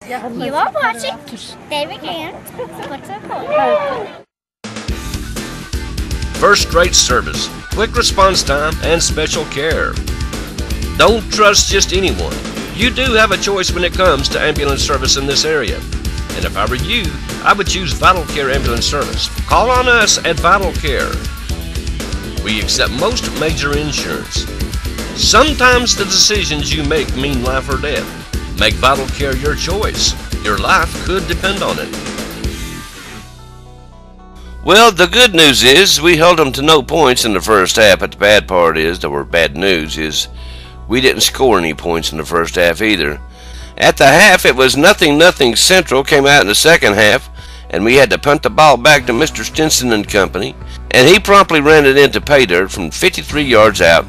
You are watching BattleCare. First-rate service, quick response time, and special care. Don't trust just anyone. You do have a choice when it comes to ambulance service in this area. And if I were you, I would choose BattleCare Ambulance Service. Call on us at BattleCare. We accept most major insurance. Sometimes the decisions you make mean life or death. Make BattleCare your choice. Your life could depend on it. Well, the good news is we held them to no points in the first half, but the bad part is, or bad news is, we didn't score any points in the first half either. At the half, it was 0-0 Central came out in the second half, and we had to punt the ball back to Mr. Stinson and company, and he promptly ran it into pay dirt from 53 yards out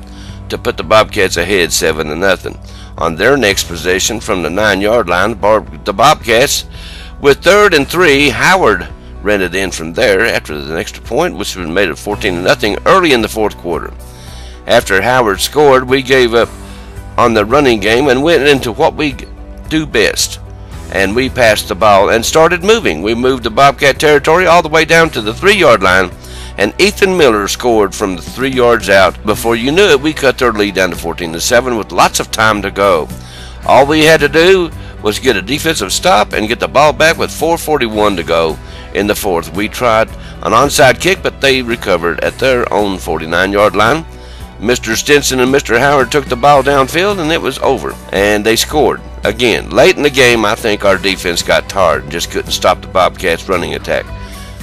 to put the Bobcats ahead 7-0. On their next possession from the 9-yard line, the Bobcats, with 3rd and 3, Howard ran it in from there after the extra point, which was made it 14-0 early in the fourth quarter. After Howard scored, we gave up on the running game and went into what we do best, and we passed the ball and started moving. We moved the Bobcat territory all the way down to the 3-yard line, and Ethan Miller scored from the 3 yards out. Before you knew it, we cut their lead down to 14-7 with lots of time to go. All we had to do was get a defensive stop and get the ball back with 4:41 to go in the fourth. We tried an onside kick, but they recovered at their own 49-yard line. Mr. Stinson and Mr. Howard took the ball downfield, and it was over, and they scored. Again, late in the game, I think our defense got tired and just couldn't stop the Bobcats' running attack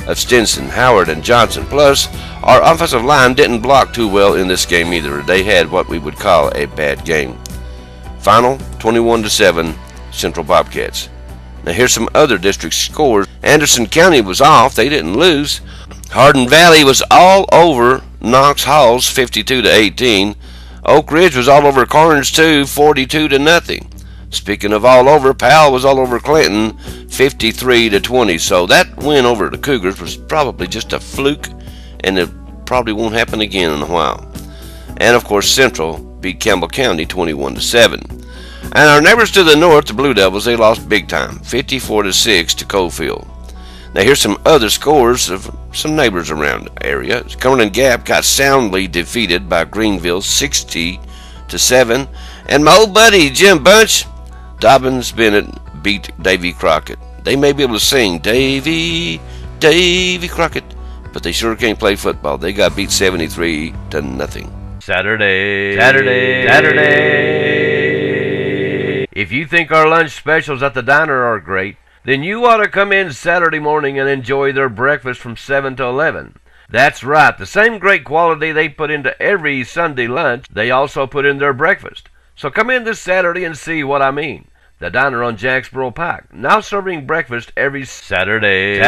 of Stinson, Howard, and Johnson. Plus, our offensive line didn't block too well in this game either. They had what we would call a bad game. Final, 21-7, Central Bobcats. Now here's some other district scores. Anderson County was off. They didn't lose. Hardin Valley was all over Knox Halls, 52-18. Oak Ridge was all over Carnes too, 42-0. Speaking of all over, Powell was all over Clinton, 53-20. So that win over the Cougars was probably just a fluke, and it probably won't happen again in a while. And of course, Central beat Campbell County 21-7. And our neighbors to the north, the Blue Devils, they lost big time, 54-6 to Coalfield. Now here's some other scores of some neighbors around the area. Cumberland Gap got soundly defeated by Greenville 60-7. And my old buddy Jim Bunch, Dobbins Bennett beat Davy Crockett. They may be able to sing Davy Crockett, but they sure can't play football. They got beat 73-0. Saturday. If you think our lunch specials at the diner are great, then you ought to come in Saturday morning and enjoy their breakfast from 7 to 11. That's right, the same great quality they put into every Sunday lunch, they also put in their breakfast. So come in this Saturday and see what I mean. The diner on Jacksboro Pike, now serving breakfast every Saturday.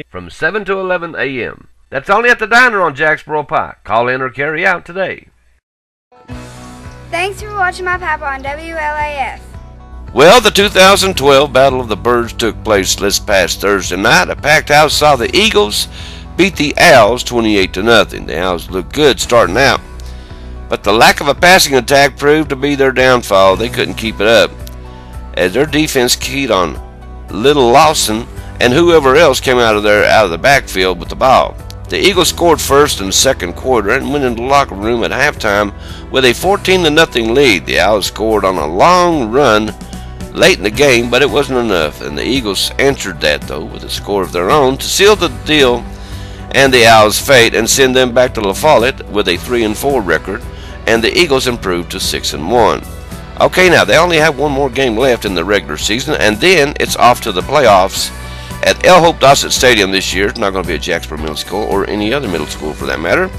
From 7 to 11 a.m. That's only at the diner on Jacksboro Pike. Call in or carry out today. Thanks for watching my papa on WLAF. Well, the 2012 Battle of the Birds took place this past Thursday night. A packed house saw the Eagles beat the Owls 28-0. The Owls looked good starting out, but the lack of a passing attack proved to be their downfall. They couldn't keep it up, as their defense keyed on Little Lawson and whoever else came out of the backfield with the ball. The Eagles scored first and second quarter and went into the locker room at halftime with a 14-0 lead. The Owls scored on a long run late in the game, but it wasn't enough, and the Eagles answered that, though, with a score of their own to seal the deal and the Owls' fate and send them back to La Follette with a 3-4 record, and the Eagles improved to 6-1. Okay, now, they only have one more game left in the regular season, and then it's off to the playoffs at El Hope Dossett Stadium this year. It's not going to be at Jacksboro Middle School or any other middle school for that matter.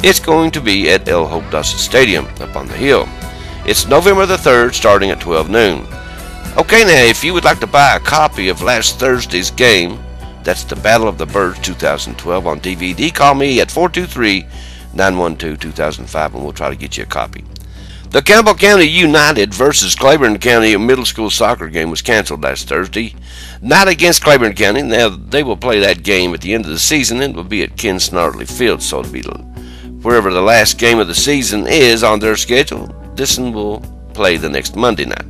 It's going to be at El Hope Dossett Stadium up on the hill. It's November the 3rd, starting at 12 noon. Okay, now, if you would like to buy a copy of last Thursday's game, that's the Battle of the Birds 2012 on DVD, call me at 423-912-2005 and we'll try to get you a copy. The Campbell County United versus Claiborne County middle school soccer game was canceled last Thursday. Not against Claiborne County. Now, they will play that game at the end of the season, and it will be at Ken Snartley Field, so it'll be wherever the last game of the season is on their schedule. This one will play the next Monday night.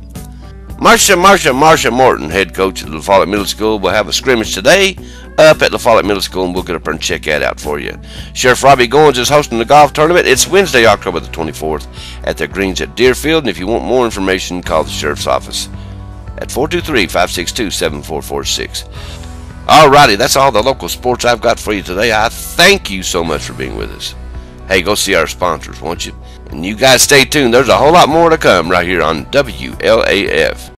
Marsha Morton, head coach at La Follette Middle School, will have a scrimmage today up at La Follette Middle School, and we'll get up there and check that out for you. Sheriff Robbie Goins is hosting the golf tournament. It's Wednesday, October the 24th at the Greens at Deerfield, and if you want more information, call the Sheriff's office at 423-562-7446. Alrighty, that's all the local sports I've got for you today. I thank you so much for being with us. Hey, go see our sponsors, won't you? And you guys stay tuned. There's a whole lot more to come right here on WLAF.